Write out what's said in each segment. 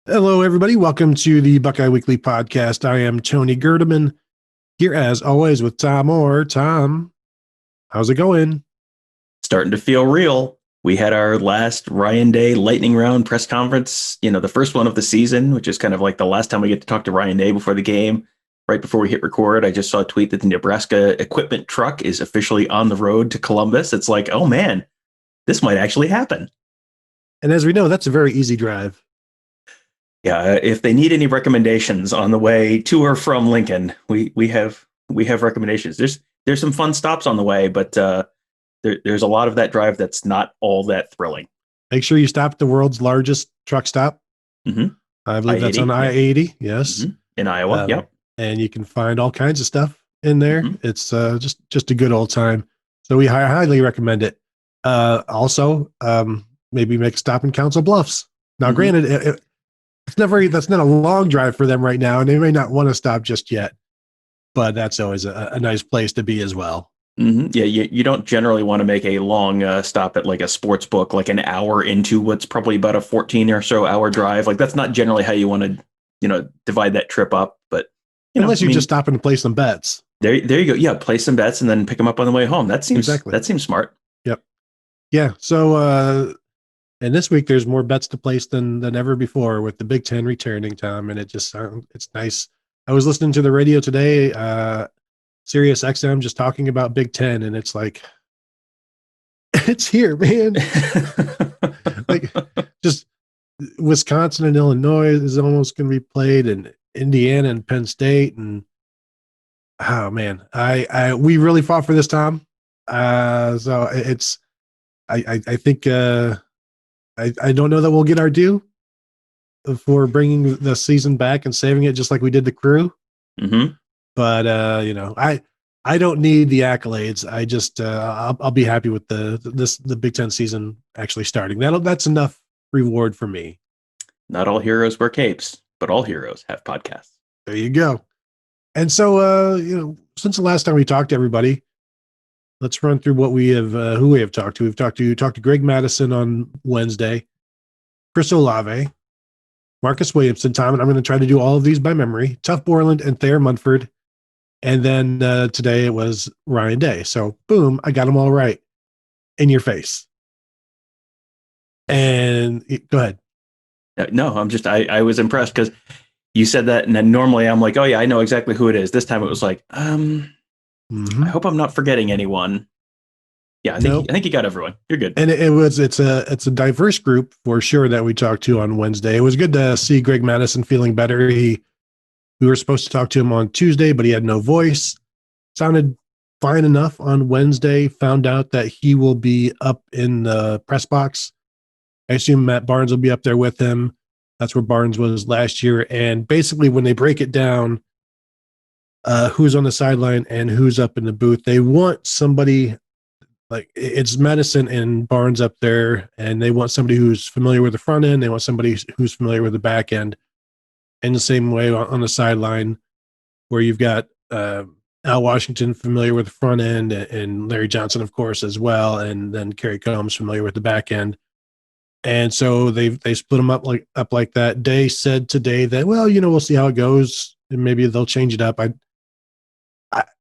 Hello, everybody. Welcome to the Buckeye Weekly podcast. I am Tony Gerdeman here, as always, with Tom Orr. Tom, how's it going? Starting to feel real. We had our last Ryan Day lightning round press conference, the first one of the season, which is kind of like the last time we get to talk to Ryan Day before the game. Right before we hit record, I just saw a tweet that the Nebraska equipment truck is officially on the road to Columbus. It's like, oh man, this might actually happen. And as we know, that's a very easy drive. Yeah, if they need any recommendations on the way to or from Lincoln, we have recommendations. There's some fun stops on the way, but there's a lot of that drive that's not all that thrilling. Make sure you stop at the world's largest truck stop. Mm-hmm. I believe that's on I-80. Yes, in Iowa. Yep, and you can find all kinds of stuff in there. Mm-hmm. It's just a good old time. So we highly recommend it. Also, maybe make a stop in Council Bluffs. Now, granted, that's not a long drive for them right now, and they may not want to stop just yet. But that's always a nice place to be as well. Mm-hmm. Yeah, you don't generally want to make a long stop at like a sports book, like an hour into what's probably about a 14 or so hour drive. Like that's not generally how you want to, divide that trip up. But unless you just stop and play some bets. There you go. Yeah, play some bets and then pick them up on the way home. That seems smart. Yep. Yeah. So, and this week there's more bets to place than ever before with the Big Ten returning, Tom, and it's nice. I was listening to the radio today, Sirius XM, just talking about Big Ten, and it's like, it's here, man. Like, just Wisconsin and Illinois is almost going to be played, and Indiana and Penn State, and oh man, we really fought for this, Tom. So it's, I think, I don't know that we'll get our due for bringing the season back and saving it just like we did the Crew. Mm-hmm. But I don't need the accolades. I just I'll be happy with the Big Ten season actually starting. That's enough reward for me. Not all heroes wear capes, but all heroes have podcasts. There you go. And so since the last time we talked to everybody, let's run through what we have who we have talked to. We've talked to Greg Madison on Wednesday, Chris Olave, Marcus Williamson, Tom, and I'm going to try to do all of these by memory. Tuff Borland and Thayer Munford. And then today it was Ryan Day. So boom, I got them all right in your face. And go ahead. No, I was impressed because you said that. And then normally I'm like, oh yeah, I know exactly who it is. This time it was like, I hope I'm not forgetting anyone. Yeah, I think you got everyone. You're good. And it's a diverse group for sure that we talked to on Wednesday. It was good to see Greg Madison feeling better. We were supposed to talk to him on Tuesday, but he had no voice. Sounded fine enough on Wednesday. Found out that he will be up in the press box. I assume Matt Barnes will be up there with him. That's where Barnes was last year. And basically when they break it down, who's on the sideline and who's up in the booth, they want somebody like it's Madison and Barnes up there, and they want somebody who's familiar with the front end. They want somebody who's familiar with the back end. In the same way on the sideline, where you've got Al Washington familiar with the front end, and Larry Johnson, of course, as well, and then Kerry Combs familiar with the back end. And so they split them up like that. Day said today that, well, we'll see how it goes, and maybe they'll change it up.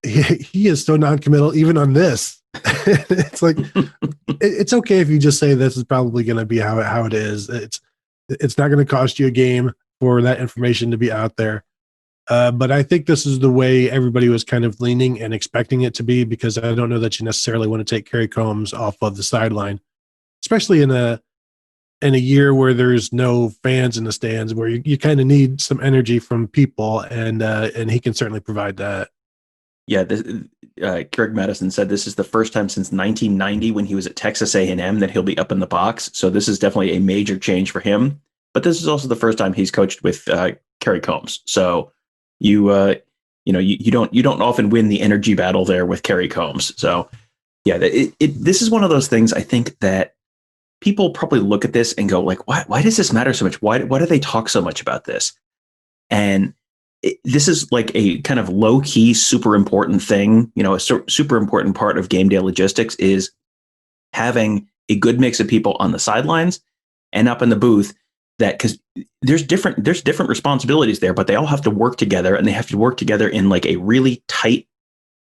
He is so non-committal even on this. It's like it's okay if you just say this is probably going to be how it is. It's not going to cost you a game for that information to be out there. But I think this is the way everybody was kind of leaning and expecting it to be, because I don't know that you necessarily want to take Kerry Combs off of the sideline, especially in a year where there's no fans in the stands, where you kind of need some energy from people, and he can certainly provide that. Yeah, Greg Madison said this is the first time since 1990 when he was at Texas A&M that he'll be up in the box. So this is definitely a major change for him. But this is also the first time he's coached with Kerry Combs. So you don't often win the energy battle there with Kerry Combs. So yeah, this is one of those things I think that people probably look at this and go like, why does this matter so much? Why do they talk so much about this? And this is like a kind of low key, super important thing. A super important part of game day logistics is having a good mix of people on the sidelines and up in the booth that, because there's different responsibilities there, but they all have to work together, and they have to work together in like a really tight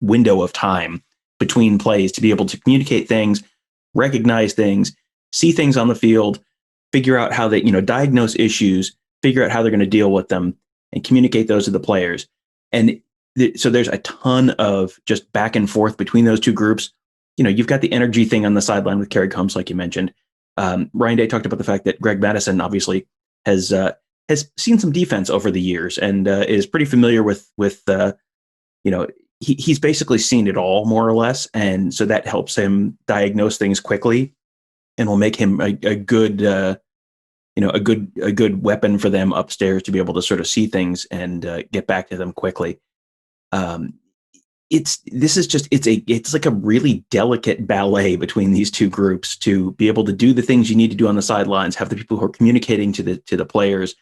window of time between plays to be able to communicate things, recognize things, see things on the field, figure out how they, diagnose issues, figure out how they're going to deal with them, and communicate those to the players. And so there's a ton of just back and forth between those two groups. You've got the energy thing on the sideline with Kerry Combs, like you mentioned. Ryan Day talked about the fact that Greg Mattison obviously has seen some defense over the years and is pretty familiar with he's basically seen it all, more or less, and so that helps him diagnose things quickly, and will make him a good weapon for them upstairs to be able to sort of see things and get back to them quickly. It's like a really delicate ballet between these two groups to be able to do the things you need to do on the sidelines, have the people who are communicating to the players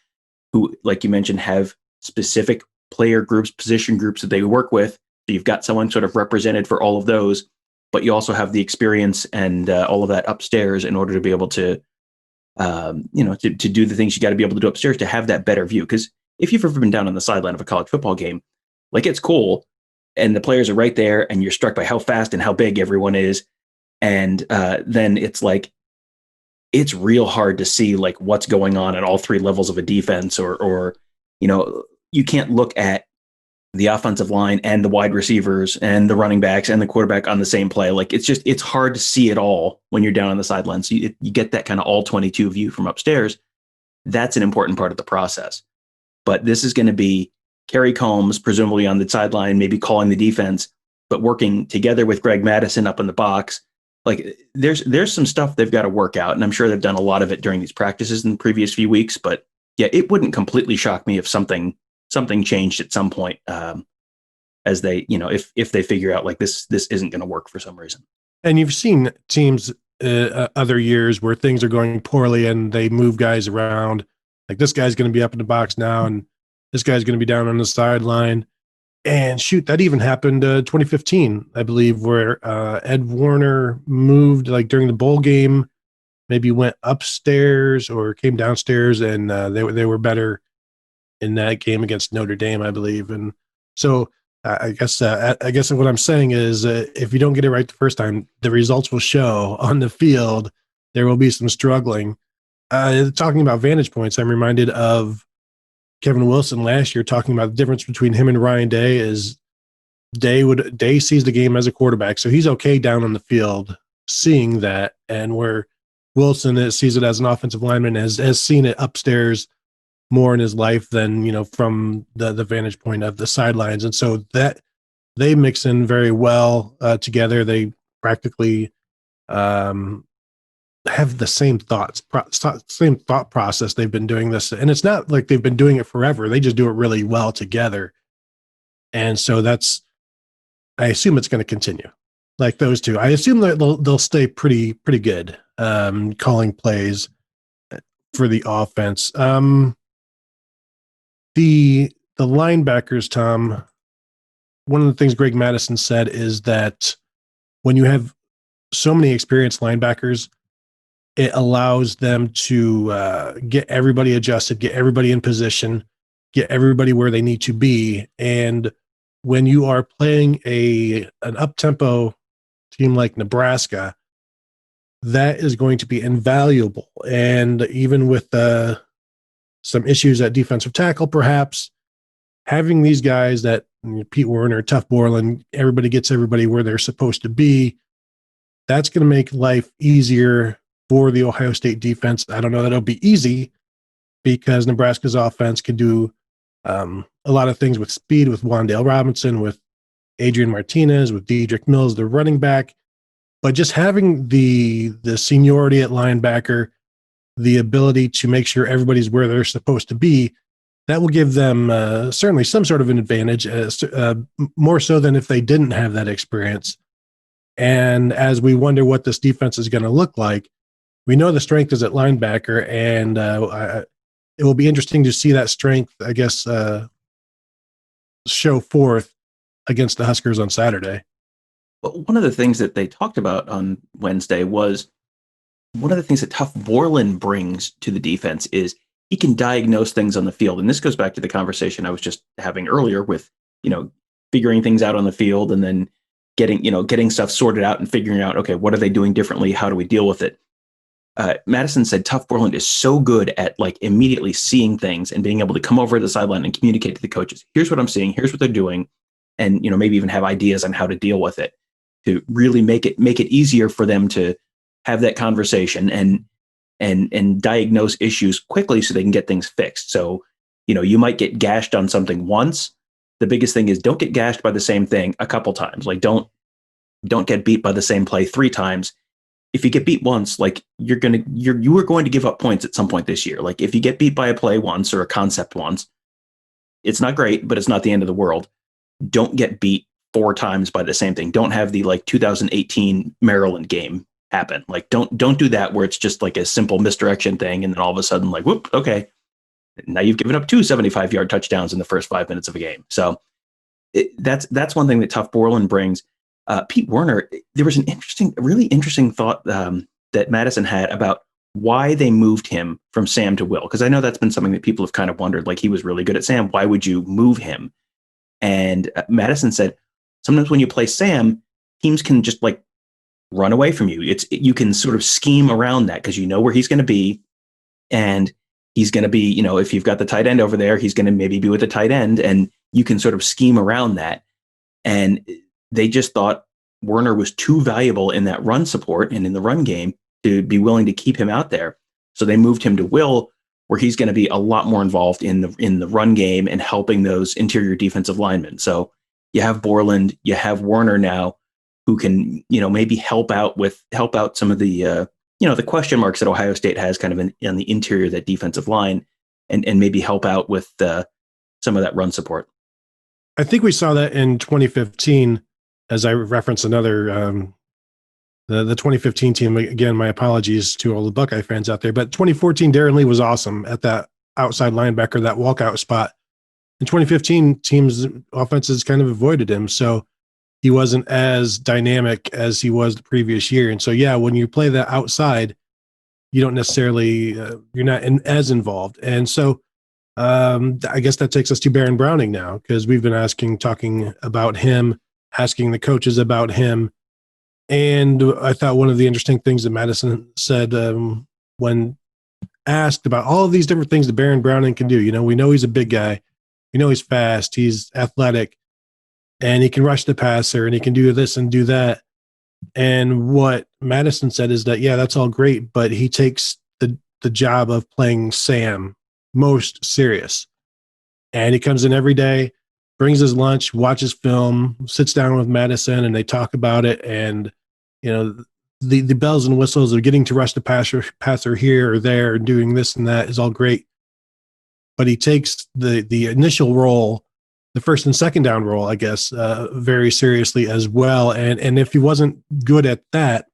who, like you mentioned, have specific player groups, position groups that they work with. So you've got someone sort of represented for all of those, but you also have the experience and all of that upstairs in order to be able to, to do the things you got to be able to do upstairs to have that better view. Because if you've ever been down on the sideline of a college football game, like, it's cool, and the players are right there, and you're struck by how fast and how big everyone is, and then it's like, it's real hard to see like what's going on at all three levels of a defense, or you can't look at the offensive line and the wide receivers and the running backs and the quarterback on the same play. Like, it's hard to see it all when you're down on the sideline. So you get that kind of all 22 view from upstairs. That's an important part of the process. But this is going to be Kerry Combs, presumably on the sideline, maybe calling the defense, but working together with Greg Mattison up in the box. Like, there's some stuff they've got to work out, and I'm sure they've done a lot of it during these practices in the previous few weeks. But yeah, it wouldn't completely shock me if something changed at some point, as they, if they figure out like this isn't going to work for some reason. And you've seen teams other years where things are going poorly and they move guys around. Like, this guy's going to be up in the box now, and this guy's going to be down on the sideline. And shoot, that even happened 2015, I believe, where Ed Warner moved, like, during the bowl game, maybe went upstairs or came downstairs, and they were better in that game against Notre Dame, I believe. And so I guess what I'm saying is, if you don't get it right the first time, the results will show on the field. There will be some struggling. Talking about vantage points, I'm reminded of Kevin Wilson last year talking about the difference between him and Ryan Day is Day sees the game as a quarterback, so he's okay down on the field seeing that, and where Wilson sees it as an offensive lineman, has seen it upstairs more in his life than from the vantage point of the sidelines. And so that they mix in very well together. They practically have the same same thought process. They've been doing this, and it's not like they've been doing it forever. They just do it really well together. And so I assume it's going to continue like those two. I assume that they'll stay pretty good calling plays for the offense. The linebackers, Tom, one of the things Greg Mattison said is that when you have so many experienced linebackers, it allows them to get everybody adjusted, get everybody in position, get everybody where they need to be. And when you are playing an up-tempo team like Nebraska, that is going to be invaluable. And even with some issues at defensive tackle, perhaps, having these guys that Pete Werner, Tuff Borland, everybody gets everybody where they're supposed to be, that's going to make life easier for the Ohio State defense. I don't know that it'll be easy, because Nebraska's offense can do a lot of things with speed, with Wan'Dale Robinson, with Adrian Martinez, with Dedrick Mills, the running back. But just having the seniority at linebacker, the ability to make sure everybody's where they're supposed to be, that will give them certainly some sort of an advantage, more so than if they didn't have that experience. And as we wonder what this defense is going to look like, we know the strength is at linebacker, and it will be interesting to see that strength, I guess, show forth against the Huskers on Saturday. Well, one of the things that they talked about on Wednesday was one of the things that Tuff Borland brings to the defense is he can diagnose things on the field. And this goes back to the conversation I was just having earlier with, figuring things out on the field and then getting stuff sorted out and figuring out, okay, what are they doing differently? How do we deal with it? Madison said Tough Borland is so good at like immediately seeing things and being able to come over to the sideline and communicate to the coaches. Here's what I'm seeing. Here's what they're doing. And, maybe even have ideas on how to deal with it to really make it easier for them to have that conversation and diagnose issues quickly so they can get things fixed. So, you might get gashed on something once. The biggest thing is don't get gashed by the same thing a couple times. Like don't get beat by the same play 3 times. If you get beat once, like you are going to give up points at some point this year. Like if you get beat by a play once or a concept once, it's not great, but it's not the end of the world. Don't get beat 4 times by the same thing. Don't have the 2018 Maryland game happen. Like don't do that where it's just like a simple misdirection thing. And then all of a sudden whoop, okay. Now you've given up 2 75-yard touchdowns in the first 5 minutes of a game. So that's one thing that Tough Borland brings. Pete Werner, there was really interesting thought that Madison had about why they moved him from Sam to Will. Because I know that's been something that people have kind of wondered, like he was really good at Sam. Why would you move him? And Madison said, sometimes when you play Sam, teams can just run away from you. You can sort of scheme around that because you know where he's going to be. And he's going to be, if you've got the tight end over there, he's going to maybe be with the tight end, and you can sort of scheme around that. And they just thought Werner was too valuable in that run support and in the run game to be willing to keep him out there. So they moved him to Will, where he's going to be a lot more involved in the run game and helping those interior defensive linemen. So you have Borland, you have Werner now, who can, maybe help out some of the the question marks that Ohio State has kind of in the interior of that defensive line, and maybe help out with some of that run support. I think we saw that in 2015, as I referenced another, the 2015 team. Again, my apologies to all the Buckeye fans out there, but 2014, Darren Lee was awesome at that outside linebacker, that walkout spot. In 2015, teams' offenses kind of avoided him, so he wasn't as dynamic as he was the previous year. And so, yeah, when you play that outside, you don't necessarily, you're not as involved. And so I guess that takes us to Baron Browning now, because we've been talking about him, asking the coaches about him. And I thought one of the interesting things that Madison said when asked about all of these different things that Baron Browning can do, we know he's a big guy. We know he's fast. He's athletic. And he can rush the passer, and he can do this and do that. And what Madison said is that, yeah, that's all great, but he takes the job of playing Sam most serious. And he comes in every day, brings his lunch, watches film, sits down with Madison, and they talk about it. And, the bells and whistles of getting to rush the passer here or there, and doing this and that is all great. But he takes the initial role, the first and second down role, I guess, very seriously as well. And if he wasn't good at that,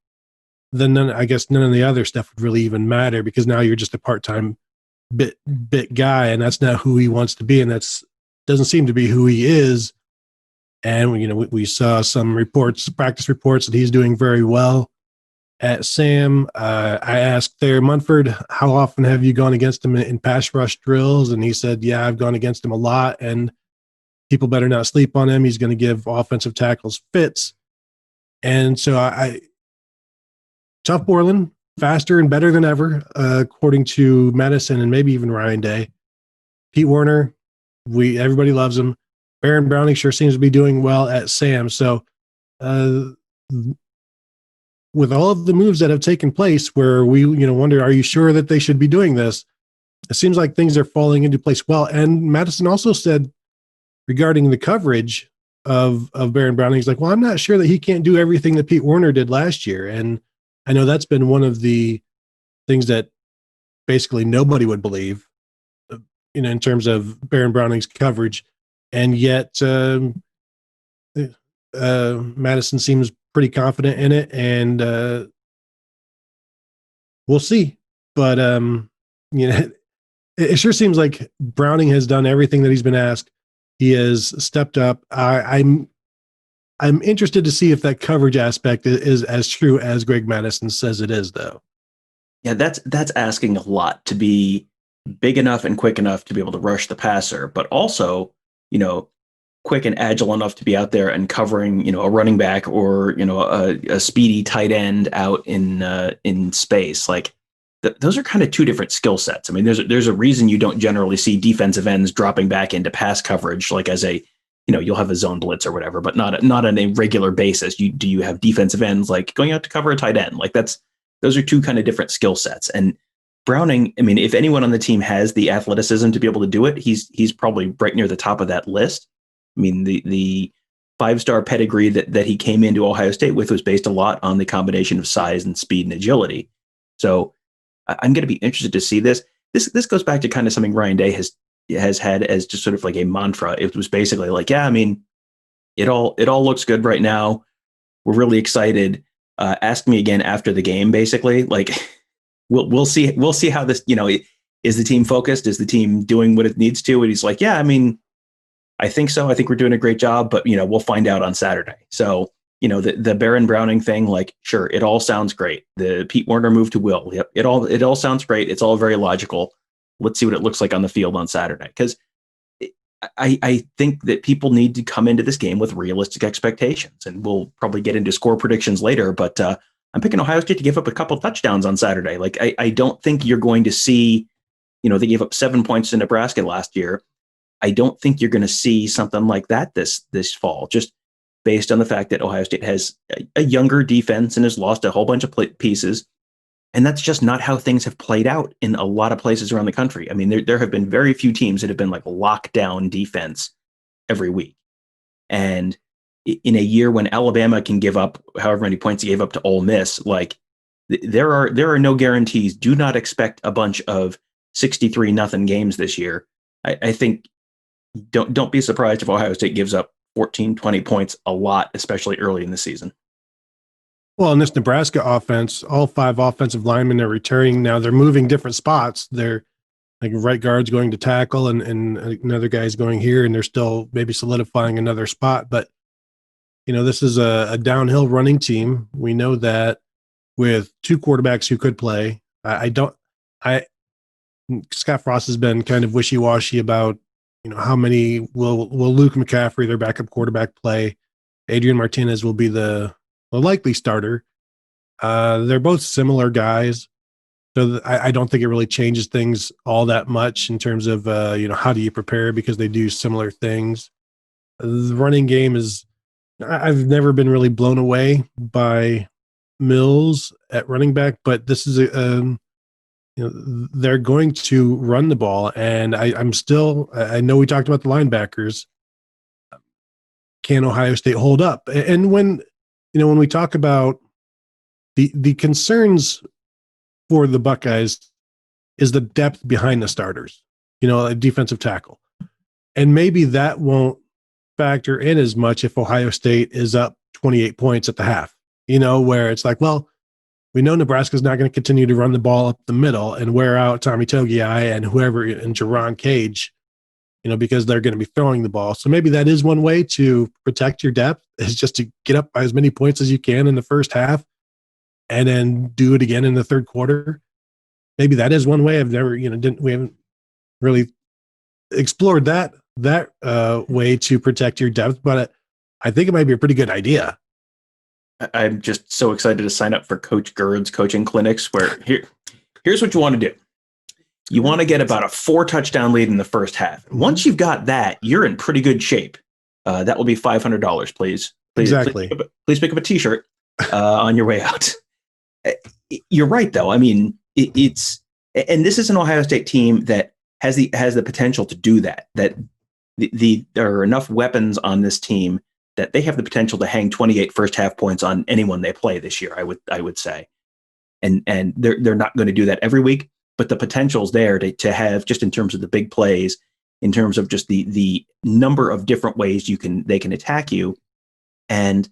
then none of the other stuff would really even matter, because now you're just a part-time bit guy, and that's not who he wants to be, and doesn't seem to be who he is. And we saw some practice reports that he's doing very well at Sam. I asked there, Munford, how often have you gone against him in pass rush drills? And he said, yeah, I've gone against him a lot, and people better not sleep on him. He's going to give offensive tackles fits. And so Tough Borland, faster and better than ever, according to Madison and maybe even Ryan Day. Pete Werner, everybody loves him. Baron Browning sure seems to be doing well at Sam. So with all of the moves that have taken place where we wonder, are you sure that they should be doing this? It seems like things are falling into place well. And Madison also said, regarding the coverage of Baron Browning, he's like, well, I'm not sure that he can't do everything that Pete Werner did last year. And I know that's been one of the things that basically nobody would believe, in terms of Baron Browning's coverage. And yet Madison seems pretty confident in it, and we'll see. But it sure seems like Browning has done everything that he's been asked. He has stepped up. I'm interested to see if that coverage aspect is as true as Greg Madison says it is, though. Yeah, that's asking a lot to be big enough and quick enough to be able to rush the passer, but also, quick and agile enough to be out there and covering, a running back or, a speedy tight end out in space. Like those are kind of two different skill sets. I mean, there's a reason you don't generally see defensive ends dropping back into pass coverage, like as a, you'll have a zone blitz or whatever, but not on a regular basis. You have defensive ends like going out to cover a tight end. Like those are two kind of different skill sets. And Browning, I mean, if anyone on the team has the athleticism to be able to do it, he's probably right near the top of that list. I mean, the 5-star pedigree that he came into Ohio State with was based a lot on the combination of size and speed and agility. So I'm going to be interested to see this. This goes back to kind of something Ryan Day has had as just sort of like a mantra. It was basically like, yeah, I mean, it all looks good right now. We're really excited. Ask me again after the game, basically. Like, we'll see how this, is the team focused? Is the team doing what it needs to? And he's like, yeah, I mean, I think so. I think we're doing a great job, but we'll find out on Saturday. So, the Baron Browning thing, like, sure, it all sounds great. The Pete Werner move to Will. Yep. It all sounds great. It's all very logical. Let's see what it looks like on the field on Saturday. Because I think that people need to come into this game with realistic expectations, and we'll probably get into score predictions later, but I'm picking Ohio State to give up a couple touchdowns on Saturday. Like, I don't think you're going to see, they gave up 7 points to Nebraska last year. I don't think you're going to see something like that this fall, just based on the fact that Ohio State has a younger defense and has lost a whole bunch of pieces. And that's just not how things have played out in a lot of places around the country. I mean, there have been very few teams that have been like lockdown defense every week. And in a year when Alabama can give up however many points he gave up to Ole Miss, like there are no guarantees. Do not expect a bunch of 63-0 games this year. I think don't be surprised if Ohio State gives up 14, 20 points a lot, especially early in the season. Well, in this Nebraska offense, all 5 offensive linemen are returning. Now they're moving different spots. They're like right guard's going to tackle and another guy's going here, and they're still maybe solidifying another spot. But, this is a downhill running team. We know that with 2 quarterbacks who could play. Scott Frost has been kind of wishy-washy about, how many will Luke McCaffrey, their backup quarterback, play. Adrian Martinez will be the likely starter. They're both similar guys, so I don't think it really changes things all that much in terms of how do you prepare, because they do similar things. The running game is, I've never been really blown away by Mills at running back, but this is they're going to run the ball, and I know we talked about the linebackers. Can Ohio State hold up? And when we talk about the concerns for the Buckeyes is the depth behind the starters, a defensive tackle. And maybe that won't factor in as much if Ohio State is up 28 points at the half, where it's like, well, we know Nebraska's not going to continue to run the ball up the middle and wear out Tommy Togiai and whoever and Jerron Cage, because they're going to be throwing the ball. So maybe that is one way to protect your depth, is just to get up by as many points as you can in the first half and then do it again in the third quarter. Maybe that is one way. I've never, we haven't really explored that way to protect your depth, but I think it might be a pretty good idea. I'm just so excited to sign up for Coach Gerd's coaching clinics, where here's what you want to do. You want to get about a 4-touchdown lead in the first half. Once you've got that, you're in pretty good shape. That will be $500, please. Exactly. Please pick up a T-shirt on your way out. You're right, though. I mean, and this is an Ohio State team that has the potential to do that. That there are enough weapons on this team that they have the potential to hang 28 first half points on anyone they play this year. I would say, and they're not going to do that every week, but the potential's there to have, just in terms of the big plays, in terms of just the number of different ways they can attack you, and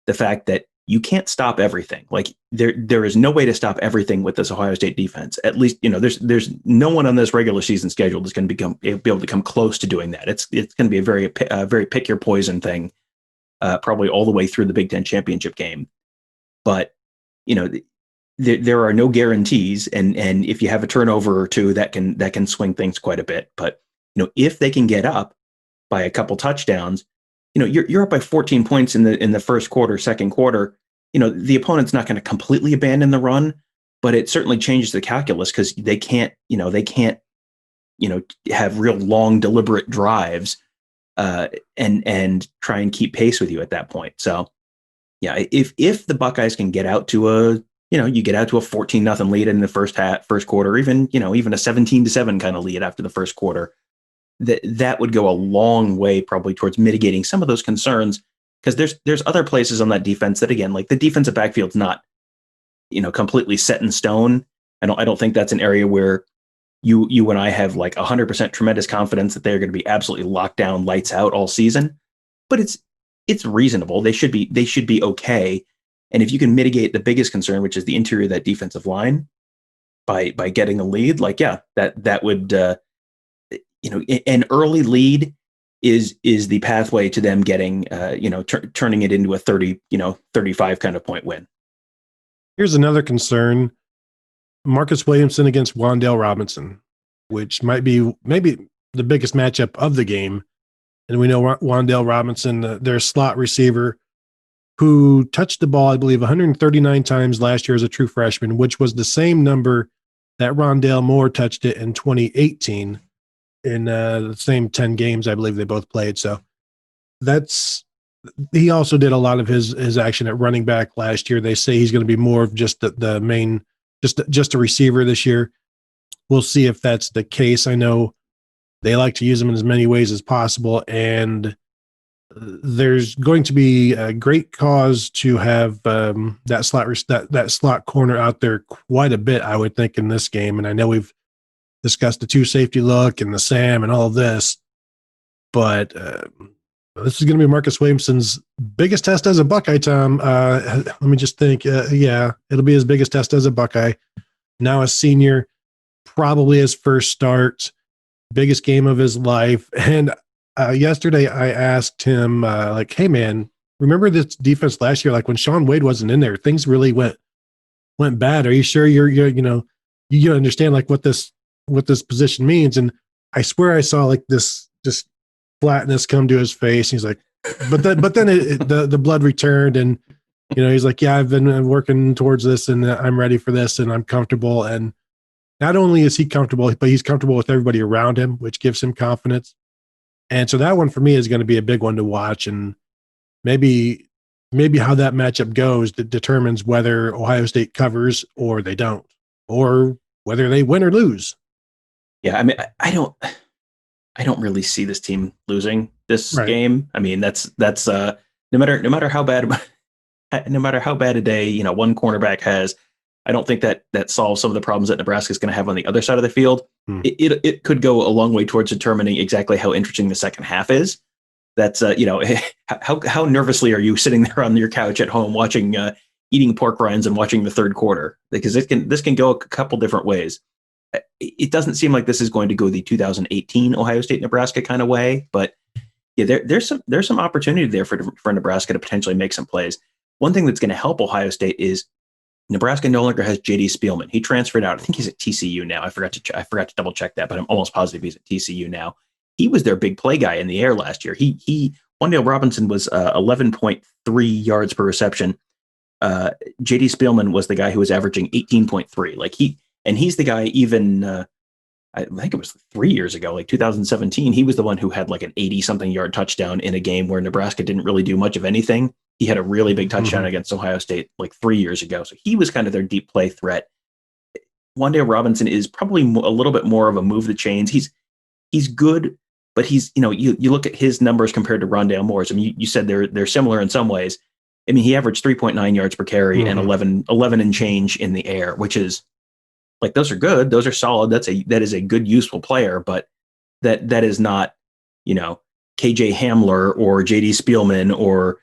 the fact that you can't stop everything. Like there is no way to stop everything with this Ohio State defense. At least, there's no one on this regular season schedule that's going to be able to come close to doing that. It's going to be a very pick your poison thing. Probably all the way through the Big Ten championship game. But, there are no guarantees, and if you have a turnover or two, that can swing things quite a bit. But if they can get up by a couple touchdowns, you're up by 14 points in the first quarter, second quarter. The opponent's not going to completely abandon the run, but it certainly changes the calculus because they can't have real long deliberate drives and try and keep pace with you at that point. So yeah, if the Buckeyes can get out to a 14-0 lead in the first quarter, even a 17-7 kind of lead after the first quarter, that would go a long way probably towards mitigating some of those concerns, because there's other places on that defense that, again, like the defensive backfield's not completely set in stone. I don't think that's an area where you and I have like 100% tremendous confidence that they're going to be absolutely locked down, lights out all season, but it's reasonable. They should be okay. And if you can mitigate the biggest concern, which is the interior of that defensive line, by getting a lead, that would an early lead is the pathway to them getting turning it into a 35 kind of point win. Here's another concern: Marcus Williamson against Wan'Dale Robinson, which might be maybe the biggest matchup of the game. And we know Wan'Dale Robinson, their slot receiver, who touched the ball, I believe, 139 times last year as a true freshman, which was the same number that Rondale Moore touched it in 2018 in the same 10 games, I believe they both played. So he also did a lot of his action at running back last year. They say he's going to be more of just the main, just a receiver this year. We'll see if that's the case. I know they like to use him in as many ways as possible, and there's going to be a great cause to have that slot corner out there quite a bit, I would think, in this game. And I know we've discussed the two safety look and the Sam and all of this, but this is going to be Marcus Williamson's biggest test as a Buckeye, Tom. Let me just think. Yeah, it'll be his biggest test as a Buckeye. Now a senior, probably his first start, biggest game of his life. And yesterday I asked him, hey man, remember this defense last year? Like when Sean Wade wasn't in there, things really went bad. Are you sure you understand like what this position means? And I swear I saw like this just flatness come to his face. He's like, but then the blood returned, and he's like, yeah, I've been working towards this, and I'm ready for this, and I'm comfortable. And not only is he comfortable, but he's comfortable with everybody around him, which gives him confidence. And so that one for me is going to be a big one to watch, and maybe how that matchup goes that determines whether Ohio State covers or they don't, or whether they win or lose. Yeah, I mean, I don't really see this team losing this game. I mean, that's no matter how bad a day one cornerback has. I don't think that solves some of the problems that Nebraska is going to have on the other side of the field. It could go a long way towards determining exactly how interesting the second half is. That's how nervously are you sitting there on your couch at home watching eating pork rinds and watching the third quarter, because this can go a couple different ways. It doesn't seem like this is going to go the 2018 Ohio State Nebraska kind of way, but yeah, there's some opportunity there for Nebraska to potentially make some plays. One thing that's going to help Ohio State is Nebraska no longer has J.D. Spielman. He transferred out. I think he's at TCU now. I forgot to double check that, but I'm almost positive he's at TCU now. He was their big play guy in the air last year. Wan'Dale Robinson was 11.3 yards per reception. J.D. Spielman was the guy who was averaging 18.3. He's the guy even, I think it was 3 years ago, like 2017, he was the one who had like an 80-something yard touchdown in a game where Nebraska didn't really do much of anything. He had a really big touchdown against Ohio State like 3 years ago. So he was kind of their deep play threat. Wan'Dale Robinson is probably a little bit more of a move the chains. He's good, but he's, you look at his numbers compared to Rondale Moore's. I mean, you said they're similar in some ways. I mean, he averaged 3.9 yards per carry and 11 and change in the air, which is like, those are good. Those are solid. That is a good, useful player, but that is not, KJ Hamler or JD Spielman or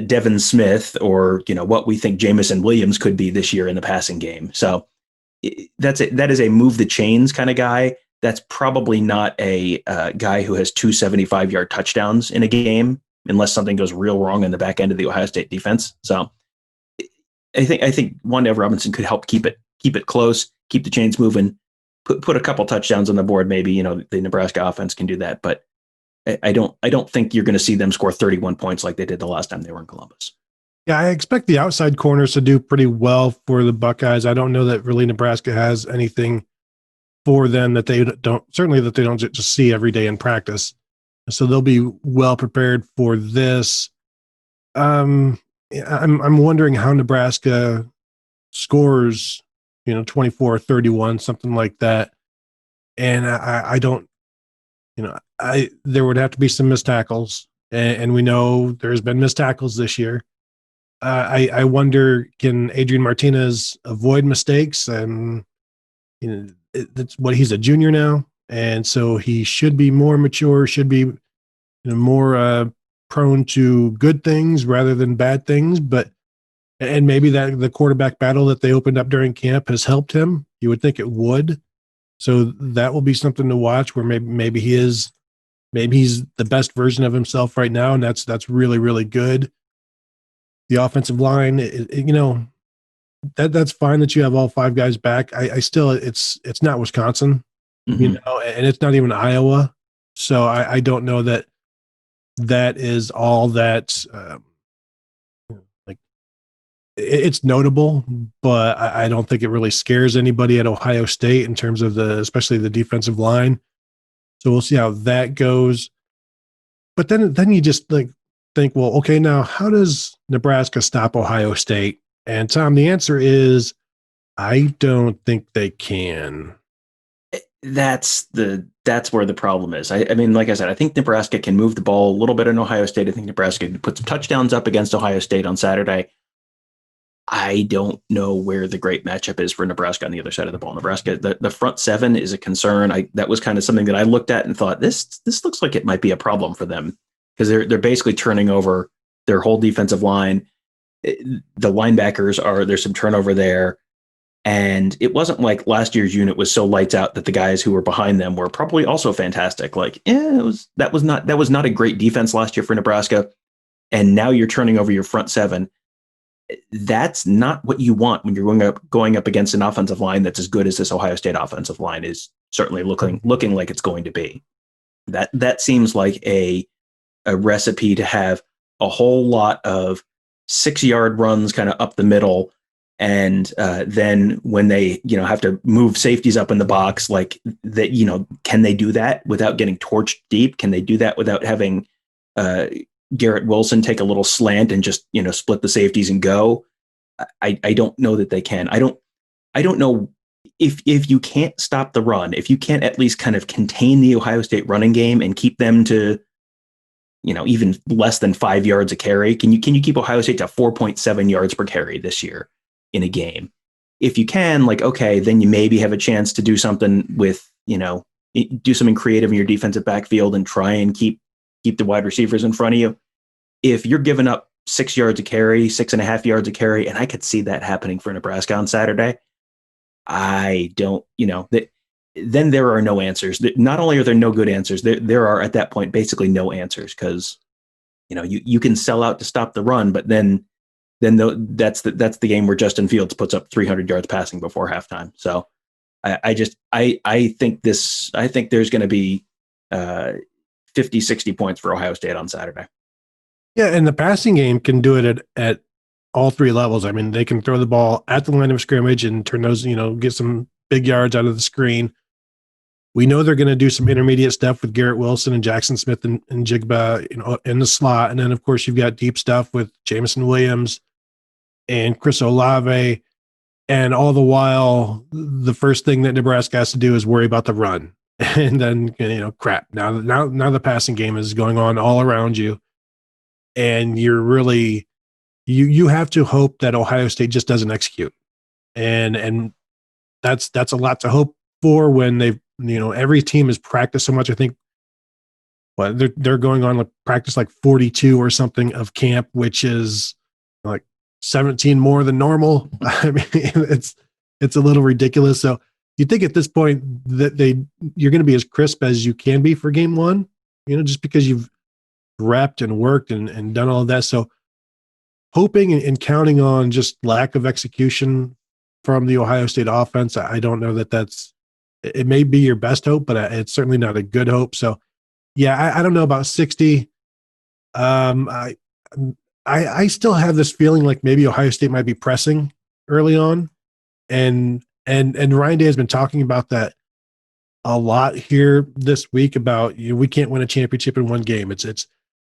Devin Smith or, what we think Jamison Williams could be this year in the passing game. So that is a move the chains kind of guy. That's probably not a guy who has 275-yard touchdowns in a game, unless something goes real wrong in the back end of the Ohio State defense. So I think Wan'Dale Robinson could help keep it close, keep the chains moving, put a couple touchdowns on the board. Maybe, the Nebraska offense can do that, but I don't think you're going to see them score 31 points like they did the last time they were in Columbus. Yeah, I expect the outside corners to do pretty well for the Buckeyes. I don't know that really Nebraska has anything for them that they don't just see every day in practice. So they'll be well prepared for this. I'm wondering how Nebraska scores, 24-31, something like that. And I don't, there would have to be some missed tackles, and we know there's been missed tackles this year. I wonder, can Adrian Martinez avoid mistakes? And that's what he's a junior now, and so he should be more mature, should be more prone to good things rather than bad things. And maybe that the quarterback battle that they opened up during camp has helped him. You would think it would. So that will be something to watch, where maybe he's the best version of himself right now, and that's really, really good. The offensive line, that's fine that you have all five guys back. I still, it's not Wisconsin, Mm-hmm. And it's not even Iowa. So I don't know that is all that, like, it's notable, but I don't think it really scares anybody at Ohio State in terms of especially the defensive line. So we'll see how that goes. But then you just think, well, okay, now how does Nebraska stop Ohio State? And Tom, the answer is, I don't think they can. That's where the problem is. I mean, like I said, I think Nebraska can move the ball a little bit in Ohio State. I think Nebraska can put some touchdowns up against Ohio State on Saturday. I don't know where the great matchup is for Nebraska on the other side of the ball. Nebraska, the front seven is a concern. That was kind of something that I looked at and thought, this looks like it might be a problem for them, because they're basically turning over their whole defensive line. The linebackers there's some turnover there. And it wasn't like last year's unit was so lights out that the guys who were behind them were probably also fantastic. That was not a great defense last year for Nebraska. And now you're turning over your front seven. That's not what you want when you're going up against an offensive line that's as good as this Ohio State offensive line is certainly looking like it's going to be. That seems like a recipe to have a whole lot of 6-yard runs kind of up the middle. And then when they, have to move safeties up in the box, like that, can they do that without getting torched deep? Can they do that without having Garrett Wilson take a little slant and just, split the safeties and go? I don't know that they can. I don't know if you can't stop the run, if you can't at least kind of contain the Ohio State running game and keep them to, even less than 5 yards a carry. Can you keep Ohio State to 4.7 yards per carry this year in a game? If you can, okay, then you maybe have a chance to do something with, do something creative in your defensive backfield and try and keep the wide receivers in front of you. If you're giving up 6 yards a carry, 6.5 yards a carry, and I could see that happening for Nebraska on Saturday, I don't, then there are no answers. Not only are there no good answers, there are at that point basically no answers, because, you can sell out to stop the run, but then that's the game where Justin Fields puts up 300 yards passing before halftime. So I think there's going to be 50, 60 points for Ohio State on Saturday. Yeah, and the passing game can do it at all three levels. I mean, they can throw the ball at the line of scrimmage and turn those, get some big yards out of the screen. We know they're going to do some intermediate stuff with Garrett Wilson and Jackson Smith and Jigba, in the slot. And then, of course, you've got deep stuff with Jameson Williams and Chris Olave. And all the while, the first thing that Nebraska has to do is worry about the run. And then, crap. Now the passing game is going on all around you. And you're really, you have to hope that Ohio State just doesn't execute. And that's a lot to hope for when they've, every team has practiced so much. I think they're going on practice 42 or something of camp, which is 17 more than normal. I mean, it's a little ridiculous. So you think at this point that you're going to be as crisp as you can be for game one, just because you've repped and worked and done all of that. So hoping and counting on just lack of execution from the Ohio State offense. I don't know that it may be your best hope, but it's certainly not a good hope. So yeah, I don't know about 60. I still have this feeling like maybe Ohio State might be pressing early on, and Ryan Day has been talking about that a lot here this week about we can't win a championship in one game.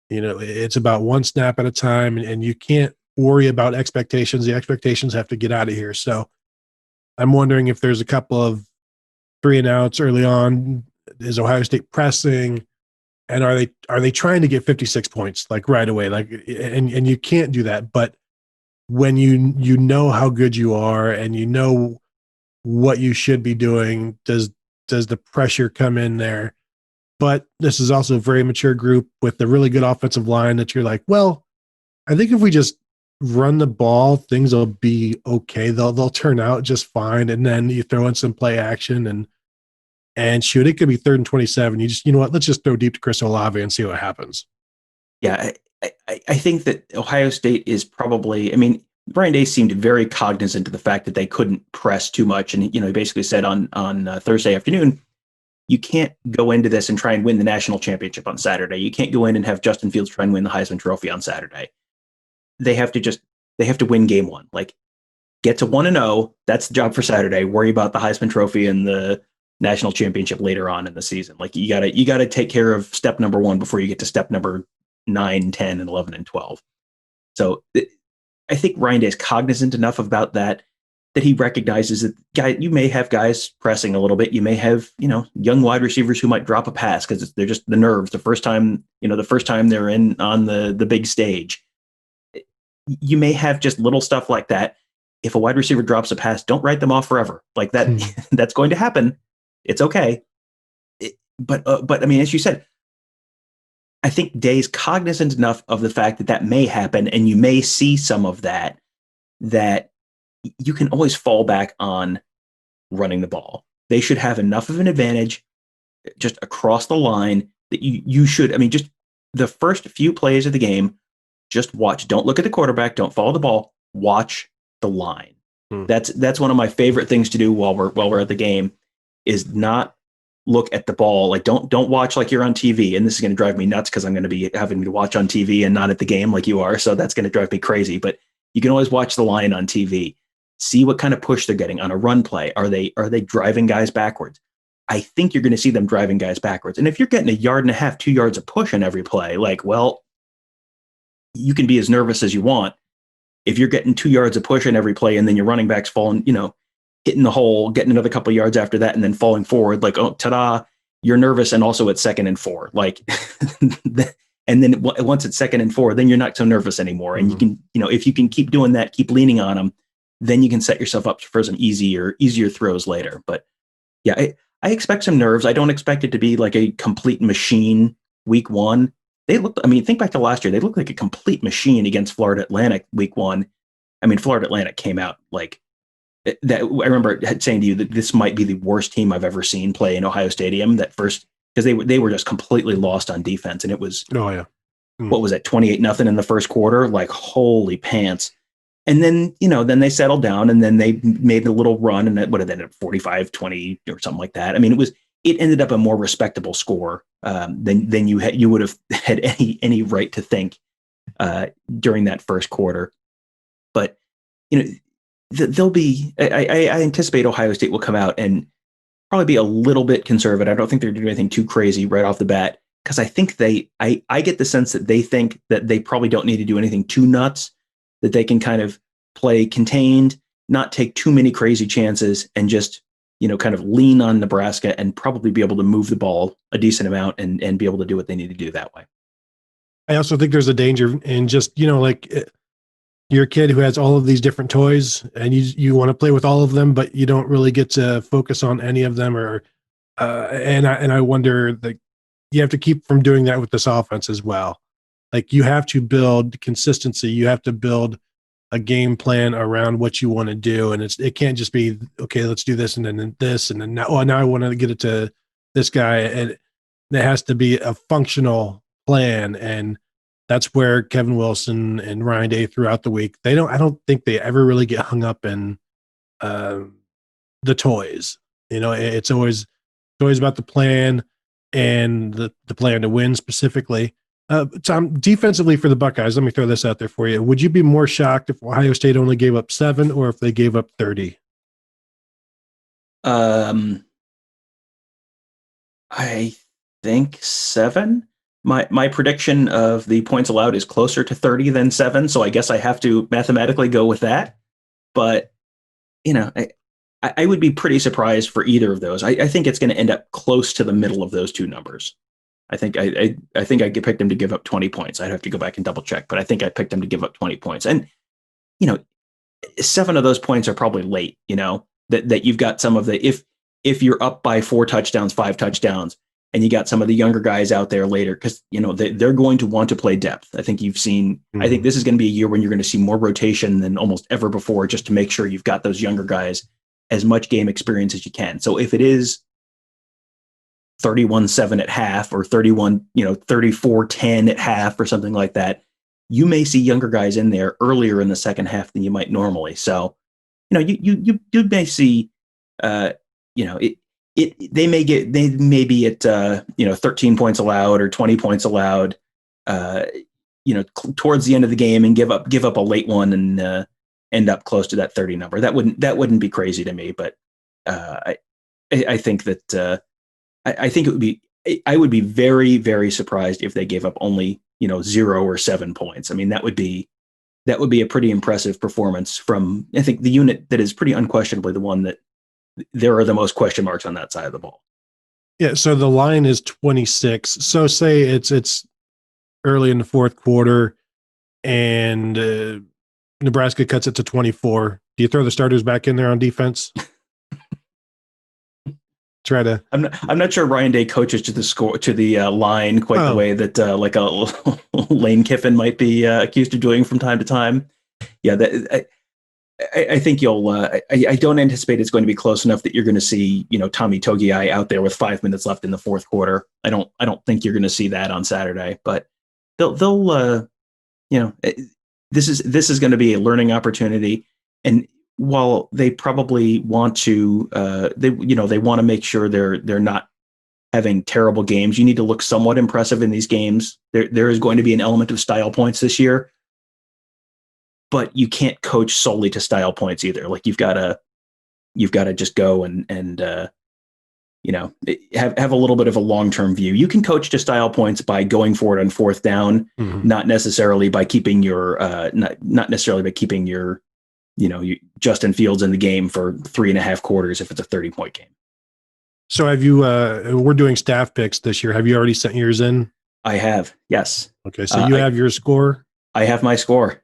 It's about one snap at a time, and you can't worry about expectations. The expectations have to get out of here. So I'm wondering if there's a couple of 3-and-outs early on. Is Ohio State pressing? And are they trying to get 56 points like right away? Like, and you can't do that. But when you know how good you are and you know what you should be doing, does the pressure come in there? But this is also a very mature group with a really good offensive line that you're like, well, I think if we just run the ball, things will be okay. They'll turn out just fine. And then you throw in some play action and shoot, it could be 3rd and 27. You know what? Let's just throw deep to Chris Olave and see what happens. Yeah, I think that Ohio State is probably, I mean, Brian Day seemed very cognizant of the fact that they couldn't press too much. And, he basically said on Thursday afternoon, you can't go into this and try and win the national championship on Saturday. You can't go in and have Justin Fields try and win the Heisman Trophy on Saturday. They have to win game one. Like, get to 1-0. That's the job for Saturday. Worry about the Heisman Trophy and the national championship later on in the season. Like, you gotta take care of step number 1 before you get to step number 9, 10, and 11 and 12. So I think Ryan Day is cognizant enough about that he recognizes that you may have guys pressing a little bit. You may have, young wide receivers who might drop a pass because they're just the nerves. The first time they're in on the big stage. You may have just little stuff like that. If a wide receiver drops a pass, don't write them off forever. Like that, that's going to happen. It's okay. But I mean, as you said, I think Day's cognizant enough of the fact that may happen, and you may see some of that you can always fall back on running the ball. They should have enough of an advantage just across the line that you should, I mean, just the first few plays of the game, just watch. Don't look at the quarterback. Don't follow the ball. Watch the line. That's one of my favorite things to do while we're at the game, is not look at the ball. Like, don't watch like you're on TV. And this is going to drive me nuts because I'm going to be having to watch on TV and not at the game like you are. So that's going to drive me crazy. But you can always watch the line on TV. See what kind of push they're getting on a run play. Are they driving guys backwards? I think you're going to see them driving guys backwards. And if you're getting 1.5 yards, 2 yards of push in every play, like, well, you can be as nervous as you want. If you're getting 2 yards of push in every play and then your running back's falling, hitting the hole, getting another couple of yards after that, and then falling forward, like, oh, ta-da, you're nervous. And also it's 2nd and 4. Like, and then once it's 2nd and 4, then you're not so nervous anymore. And you can, if you can keep doing that, keep leaning on them, then you can set yourself up for some easier throws later. But yeah, I expect some nerves. I don't expect it to be like a complete machine week 1. Think back to last year. They looked like a complete machine against Florida Atlantic week 1. I mean, Florida Atlantic came out like that. I remember saying to you that this might be the worst team I've ever seen play in Ohio Stadium that first, because they were just completely lost on defense. And it was, what was it, 28-0 in the first quarter? Like, holy pants. And then, then they settled down, and then they made a little run, and that would have ended up 45-20 or something like that. I mean, it ended up a more respectable score than you would have had any right to think during that first quarter. But they'll be. I anticipate Ohio State will come out and probably be a little bit conservative. I don't think they're doing anything too crazy right off the bat, because I think I get the sense that they think that they probably don't need to do anything too nuts, that they can kind of play contained, not take too many crazy chances, and just, kind of lean on Nebraska and probably be able to move the ball a decent amount and be able to do what they need to do that way. I also think there's a danger in just, like, you're a kid who has all of these different toys and you want to play with all of them, but you don't really get to focus on any of them, and I wonder that you have to keep from doing that with this offense as well. Like, you have to build consistency. You have to build a game plan around what you want to do. And it can't just be, okay, let's do this. And then this, and then now I want to get it to this guy. And there has to be a functional plan. And That's where Kevin Wilson and Ryan Day throughout the week, I don't think they ever really get hung up in the toys. It's always about the plan and the plan to win specifically. Tom, defensively for the Buckeyes, let me throw this out there for you. Would you be more shocked if Ohio State only gave up 7 or if they gave up 30? I think 7. My prediction of the points allowed is closer to 30 than 7, so I guess I have to mathematically go with that. But I would be pretty surprised for either of those. I think it's going to end up close to the middle of those two numbers. I think I picked them to give up 20 points. I'd have to go back and double check, but I think I picked them to give up 20 points. And 7 of those points are probably late. That you've got some of the if you're up by 4 touchdowns, 5 touchdowns, and you got some of the younger guys out there later because they're going to want to play depth. I think you've seen. Mm-hmm. I think this is going to be a year when you're going to see more rotation than almost ever before, just to make sure you've got those younger guys as much game experience as you can. So if it is 31-7 at half or 34-10 at half or something like that, you may see younger guys in there earlier in the second half than you might normally. So, you may see, they may be at 13 points allowed or 20 points allowed, towards the end of the game and give up a late one and end up close to that 30 number. That wouldn't be crazy to me, but I think that I think it would be. I would be very, very surprised if they gave up only 0 or 7 points. I mean, that would be a pretty impressive performance from, I think, the unit that is pretty unquestionably the one that there are the most question marks on that side of the ball. Yeah. So the line is 26. So say it's early in the fourth quarter and Nebraska cuts it to 24. Do you throw the starters back in there on defense? Try to. I'm not sure Ryan Day coaches to the line quite the way that like a Lane Kiffin might be accused of doing from time to time. Yeah, I think you'll. I don't anticipate it's going to be close enough that you're going to see Tommy Togiai out there with 5 minutes left in the fourth quarter. I don't think you're going to see that on Saturday, but they'll this is going to be a learning opportunity. And while they probably want to, they want to make sure they're not having terrible games. You need to look somewhat impressive in these games. There is going to be an element of style points this year, but you can't coach solely to style points either. Like you've got to just go and have a little bit of a long-term view. You can coach to style points by going for it on fourth down, mm-hmm. not necessarily by keeping your Justin Fields in the game for 3.5 quarters if it's a 30-point game. So have you, we're doing staff picks this year. Have you already sent yours in? I have, yes. Okay, so you have your score? I have my score.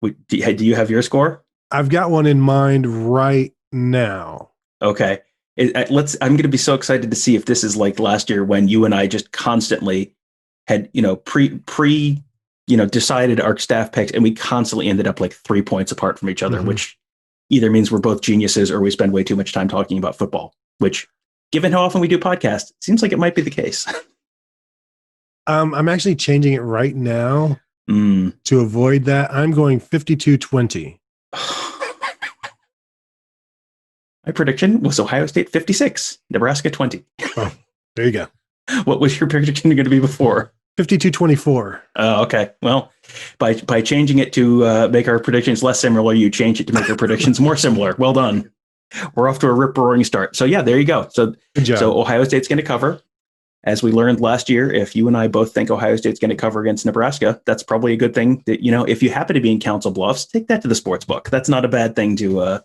Do you have your score? I've got one in mind right now. Okay. I'm going to be so excited to see if this is like last year when you and I just constantly had, decided our staff picks and we constantly ended up like 3 points apart from each other, mm-hmm. which either means we're both geniuses or we spend way too much time talking about football, which given how often we do podcasts, seems like it might be the case. I'm actually changing it right now to avoid that. I'm going 52-20. My prediction was Ohio State 56, Nebraska 20. Oh, there you go. What was your prediction going to be before? 52-24. Okay. Well, by changing it to make our predictions less similar, you change it to make our predictions more similar. Well done. We're off to a rip-roaring start. So, yeah, there you go. So Ohio State's going to cover. As we learned last year, if you and I both think Ohio State's going to cover against Nebraska, that's probably a good thing. That, if you happen to be in Council Bluffs, take that to the sports book. That's not a bad thing to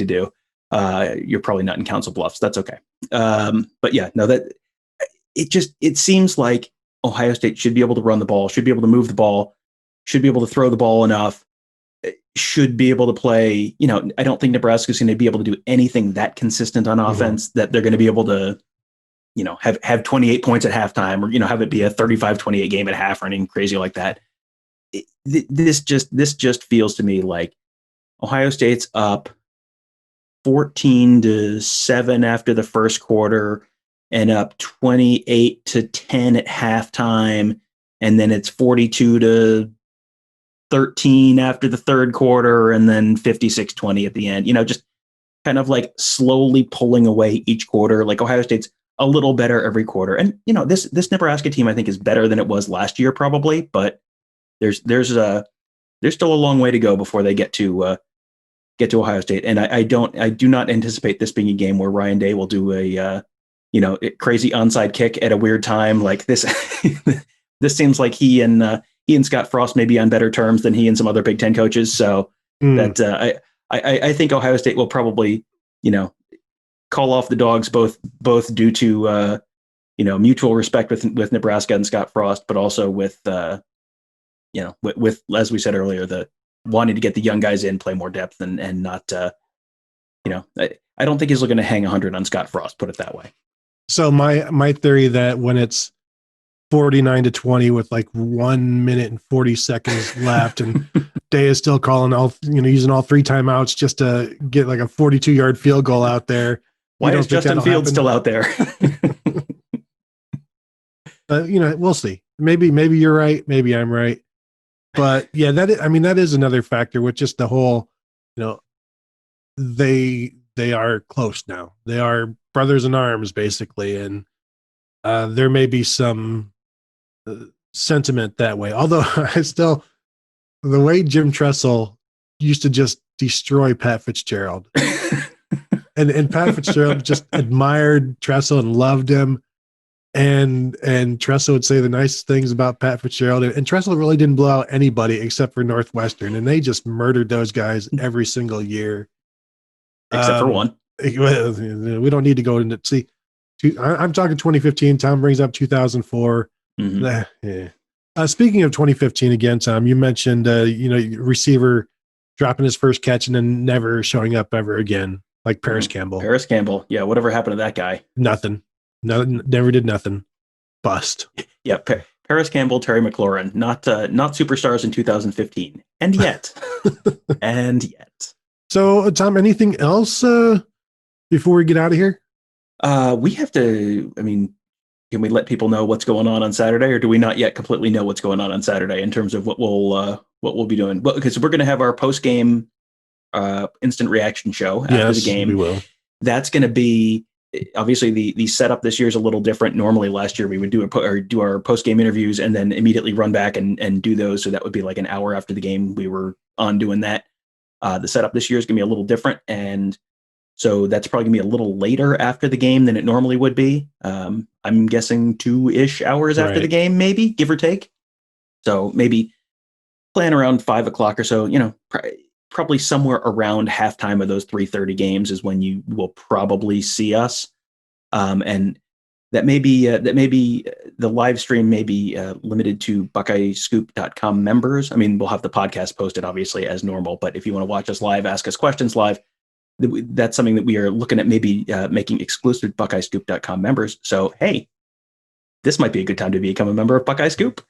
do. You're probably not in Council Bluffs. That's okay. But yeah, no, that it seems like Ohio State should be able to run the ball, should be able to move the ball, should be able to throw the ball enough, should be able to play. I don't think Nebraska is going to be able to do anything that consistent on offense that they're going to be able to, have 28 points at halftime or, have it be a 35-28 game at half or anything crazy like that. This just feels to me like Ohio State's up 14-7 after the first quarter and up 28-10 at halftime and then it's 42-13 after the third quarter, and then 56-20 at the end. Just kind of like slowly pulling away each quarter. Like Ohio State's a little better every quarter, and this Nebraska team I think is better than it was last year probably, but there's still a long way to go before they get to Ohio State, and I do not anticipate this being a game where Ryan Day will do a crazy onside kick at a weird time like this. This seems like he and Scott Frost may be on better terms than he and some other Big Ten coaches. So that I think Ohio State will probably call off the dogs both due to mutual respect with Nebraska and Scott Frost, but also with as we said earlier, the wanting to get the young guys in, play more depth, and not I don't think he's looking to hang 100 on Scott Frost, put it that way. So my theory that when it's 49-20 with like 1 minute and 40 seconds left, and Day is still calling using all 3 timeouts just to get like a 42-yard field goal out there. Why is Justin Fields still out there? We'll see. Maybe you're right. Maybe I'm right. But yeah, that is another factor with just the whole, they are close now. They are brothers in arms basically, and there may be some sentiment that way. Although the way Jim Tressel used to just destroy Pat Fitzgerald, and Pat Fitzgerald just admired Tressel and loved him. And Tressel would say the nice things about Pat Fitzgerald, and Tressel really didn't blow out anybody except for Northwestern, and they just murdered those guys every single year, except for one. We don't need to go into see. I'm talking 2015. Tom brings up 2004. Mm-hmm. Speaking of 2015 again, Tom, you mentioned receiver dropping his first catch and then never showing up ever again, like Paris Campbell. Paris Campbell, yeah. Whatever happened to that guy? Nothing. No, never did nothing. Bust. Yeah, Paris Campbell, Terry McLaurin, not superstars in 2015, and yet. So, Tom, anything else before we get out of here? We have to. I mean, can we let people know what's going on Saturday, or do we not yet completely know what's going on Saturday in terms of what we'll be doing? Well, because we're going to have our post game instant reaction show after the game. We will. That's going to be. Obviously, the setup this year is a little different. Normally, last year we would do our post game interviews and then immediately run back and do those. So that would be like an hour after the game. We were on doing that. The setup this year is going to be a little different, and so that's probably going to be a little later after the game than it normally would be. I'm guessing 2-ish hours after the game, maybe, give or take. So maybe plan around 5 o'clock or so. Probably somewhere around halftime of those 3:30 games is when you will probably see us. And that may be the live stream may be limited to BuckeyeScoop.com members. I mean, we'll have the podcast posted obviously as normal, but if you want to watch us live, ask us questions live, that's something that we are looking at maybe making exclusive to BuckeyeScoop.com members. So, hey, this might be a good time to become a member of Buckeye Scoop.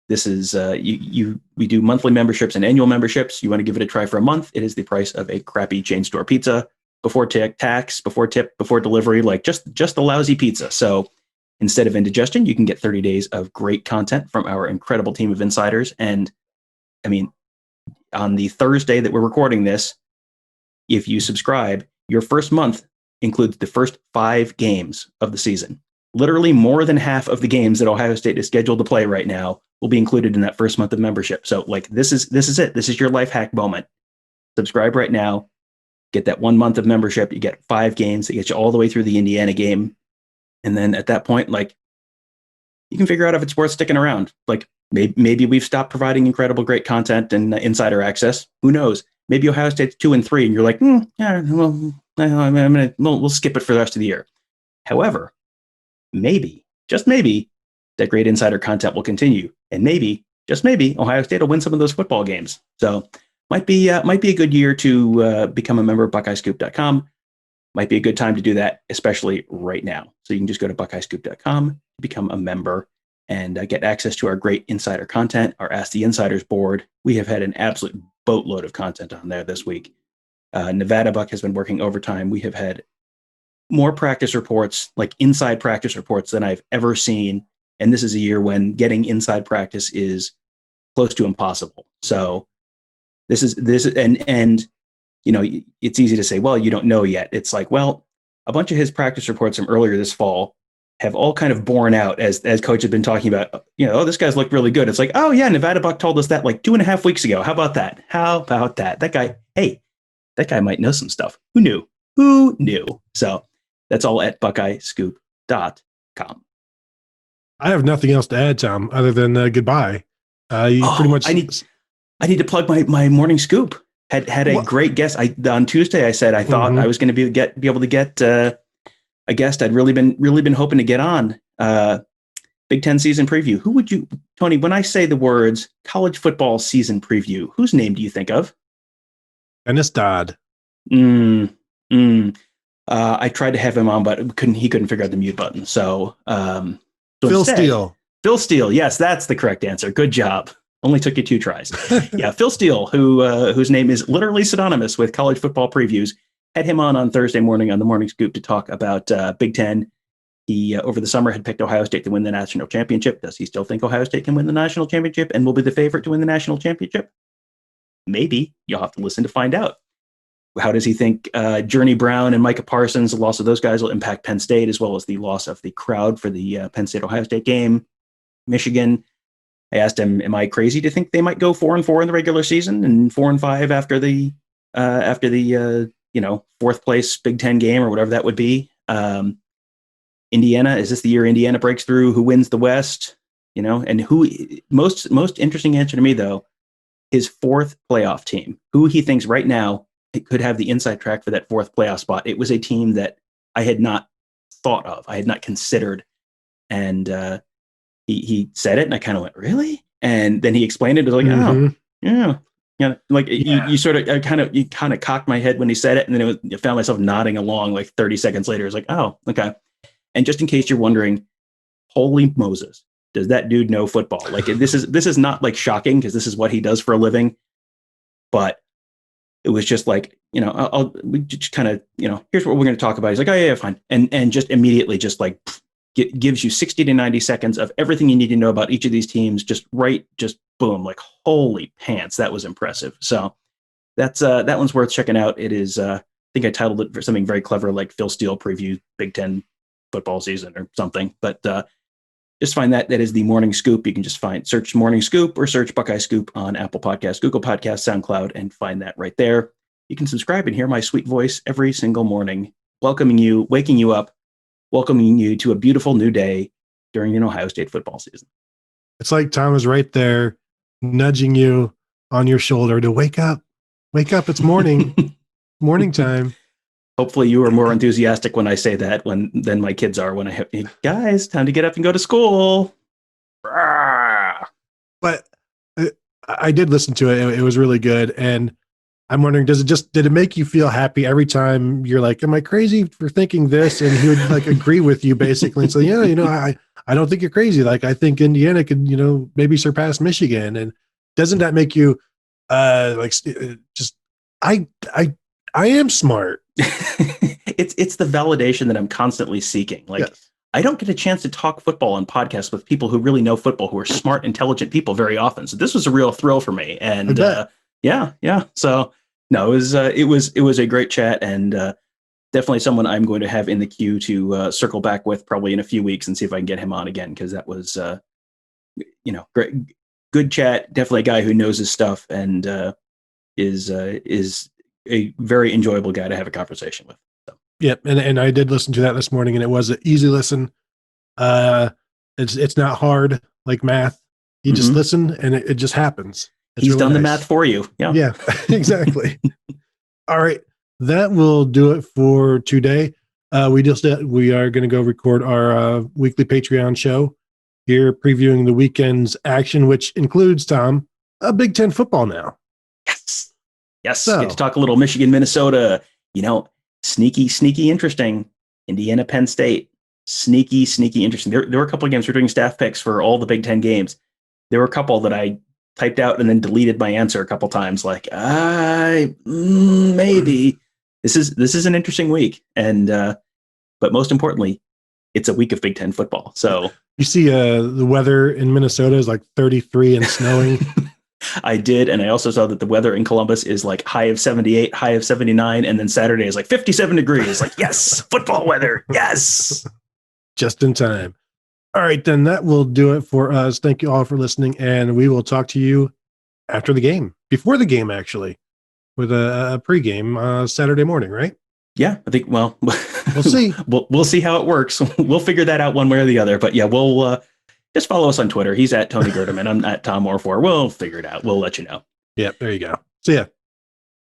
This is we do monthly memberships and annual memberships. You want to give it a try for a month. It is the price of a crappy chain store pizza before tax, before tip, before delivery, like just a lousy pizza. So instead of indigestion, you can get 30 days of great content from our incredible team of insiders. And I mean, on the Thursday that we're recording this, if you subscribe, your first month includes the first 5 games of the season. Literally more than half of the games that Ohio State is scheduled to play right now will be included in that first month of membership. So like this is it. This is your life hack moment. Subscribe right now. Get that 1 month of membership. You get 5 games that get you all the way through the Indiana game. And then at that point, like, you can figure out if it's worth sticking around. Like maybe we've stopped providing incredible, great content and insider access. Who knows? Maybe Ohio State's 2-3 and you're like, yeah, well, we'll skip it for the rest of the year. However, maybe, just maybe, that great insider content will continue. And maybe, just maybe, Ohio State will win some of those football games. So might be a good year to become a member of BuckeyeScoop.com. Might be a good time to do that, especially right now. So you can just go to BuckeyeScoop.com, become a member, and get access to our great insider content, our Ask the Insiders board. We have had an absolute boatload of content on there this week. Nevada Buck has been working overtime. We have had more practice reports, like inside practice reports, than I've ever seen And this is a year when getting inside practice is close to impossible. So this and it's easy to say, well, you don't know yet. It's like, well, a bunch of his practice reports from earlier this fall have all kind of borne out as coach had been talking about, oh, this guy's looked really good. It's like, oh yeah, Nevada Buck told us that like 2.5 weeks ago. How about that? That guy, hey, that guy might know some stuff. Who knew? So that's all at BuckeyeScoop.com. I have nothing else to add, Tom, other than goodbye. You pretty much. I need to plug my morning scoop. Had a great guest. On Tuesday I said I thought I was going to be able to get a guest I'd really been hoping to get on. Big Ten season preview. Who would you, Tony? When I say the words college football season preview, whose name do you think of? Dennis Dodd. I tried to have him on, but he couldn't figure out the mute button. So Phil Steele. Phil Steele. Yes, that's the correct answer. Good job. Only took you 2 tries. Yeah, Phil Steele, whose name is literally synonymous with college football previews, had him on Thursday morning on the Morning Scoop to talk about Big Ten. He, over the summer, had picked Ohio State to win the national championship. Does he still think Ohio State can win the national championship and will be the favorite to win the national championship? Maybe. You'll have to listen to find out. How does he think Journey Brown and Micah Parsons, the loss of those guys, will impact Penn State, as well as the loss of the crowd for the Penn State-Ohio State game? Michigan. I asked him, am I crazy to think they might go 4-4 in the regular season and 4-5 after the fourth place Big Ten game or whatever that would be? Indiana, is this the year Indiana breaks through? Who wins the West? And who most interesting answer to me though, his 4th playoff team, who he thinks right now could have the inside track for that 4th playoff spot. It was a team that I had not thought of, I had not considered, and he said it, and I kind of went, really? And then he explained it. It was like, oh, yeah. You sort of kind of cocked my head when he said it, and then I found myself nodding along like 30 seconds later. It's like, oh, okay. And just in case you're wondering, holy Moses, does that dude know football? Like this is not like shocking because this is what he does for a living, but it was just like, we just kind of, here's what we're going to talk about. He's like, oh yeah, fine. And just immediately just like gives you 60 to 90 seconds of everything you need to know about each of these teams. Just boom, like holy pants. That was impressive. So that one's worth checking out. It is, I think I titled it for something very clever, like Phil Steele preview Big Ten football season or something, but just find that is the Morning Scoop. You can just search Morning Scoop or search Buckeye Scoop on Apple Podcasts, Google Podcasts, SoundCloud, and find that right there. You can subscribe and hear my sweet voice every single morning, welcoming you, waking you up, welcoming you to a beautiful new day during an Ohio State football season. It's like Tom is right there nudging you on your shoulder to wake up. It's morning, morning time. Hopefully you are more enthusiastic when I say that than my kids are when I have, guys, time to get up and go to school. But I did listen to it. It was really good. And I'm wondering, did it make you feel happy every time you're like, am I crazy for thinking this? And he would like agree with you basically. And so, I don't think you're crazy. Like, I think Indiana could, maybe surpass Michigan. And doesn't that make you I am smart. It's the validation that I'm constantly seeking. Like, yes. I don't get a chance to talk football on podcasts with people who really know football, who are smart, intelligent people very often. So this was a real thrill for me. And yeah. So no, it was a great chat, and definitely someone I'm going to have in the queue to circle back with probably in a few weeks and see if I can get him on again, because that was great, good chat. Definitely a guy who knows his stuff and is a very enjoyable guy to have a conversation with. So. Yep, and I did listen to that this morning, and it was an easy listen. It's not hard like math. You just listen, and it just happens. It's He's really done nice. The math for you. Yeah, exactly. All right, that will do it for today. We are going to go record our weekly Patreon show here, previewing the weekend's action, which includes, Tom, a Big Ten football now. Yes. So, get to talk a little Michigan, Minnesota, sneaky, interesting. Indiana, Penn State, sneaky, interesting. There were a couple of games. We're doing staff picks for all the Big Ten games. There were a couple that I typed out and then deleted my answer a couple times. Like, maybe this is an interesting week. And, but most importantly, it's a week of Big Ten football. So You see the weather in Minnesota is like 33 and snowing. I did. And I also saw that the weather in Columbus is like high of 78, high of 79. And then Saturday is like 57 degrees. Like, yes, football weather. Yes. Just in time. All right, then that will do it for us. Thank you all for listening. And we will talk to you after the game, before the game, actually, with a pregame Saturday morning, right? Yeah, I think, well, we'll see. We'll see how it works. We'll figure that out one way or the other. But yeah, we'll just follow us on Twitter. He's at Tony Gerdeman. I'm at Tom Orr. We'll figure it out. We'll let you know. Yeah, there you go. See ya.